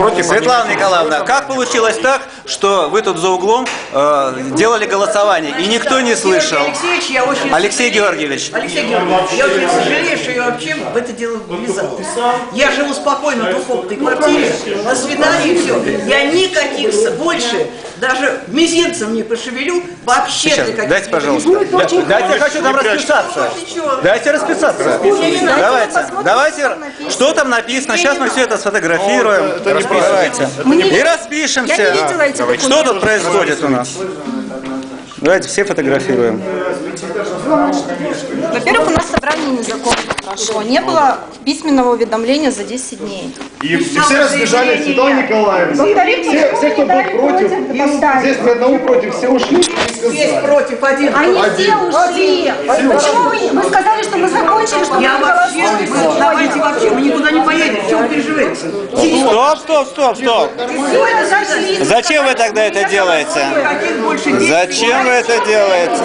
против. Светлана Николаевна, как получилось так, что вы тут за углом делали голосование, и никто не слышал? Алексеевич, я очень Алексей Георгиевич. Алексей Георгиевич, я очень сожалею, что я вообще в это дело ввязалась. Я живу спокойно в двухкомнатной квартире, на свидании и все. Я никаких больше, даже мизинцем не пошевелю, вообще Сейчас, никаких. дайте, пожалуйста. Дайте, я хочу там расписаться. Дайте расписаться. Давайте, что там написано, сейчас мы все это сфотографируем. Расписывайте. И распишемся. Что тут происходит у нас? Давайте все фотографируем. Во-первых, у нас собрание незаконно прошло. Не было письменного уведомления за 10 дней. И все разбежались, Светлана Николаевна. Все, кто был против, здесь ни одного против, все ушли. Есть против один. Они все ушли. Почему вы сказали, что мы закончили, что Я мы вообще, голосуем? давайте вообще, мы никуда не поедем, чего вы переживаете? Стоп. Зачем вы тогда это делаете? Никаких больше действий. Зачем вы это делаете?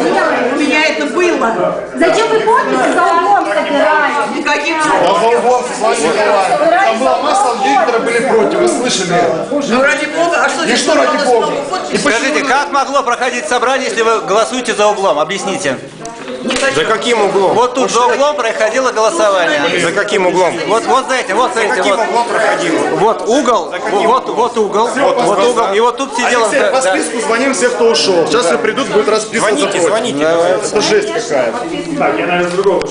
У меня это было. Зачем вы подписи за углом собираете? Никаких. Там была масса людей, которые были против, вы слышали? Ну ради бога, а что здесь? что ради бога? Скажите, как могло проходить собрание, если вы голосуете за углом? Объясните. За каким углом? Вот тут за углом проходило голосование. За каким углом? Вот за этим, вот. углом проходило? Вот угол, вот угол, и вот тут сидело. Алексей, по списку звоним всех, кто ушел. Сейчас все придут, будет расписано. Звоните. Давайте. Это жесть какая-то. Так, я, наверное, с другого.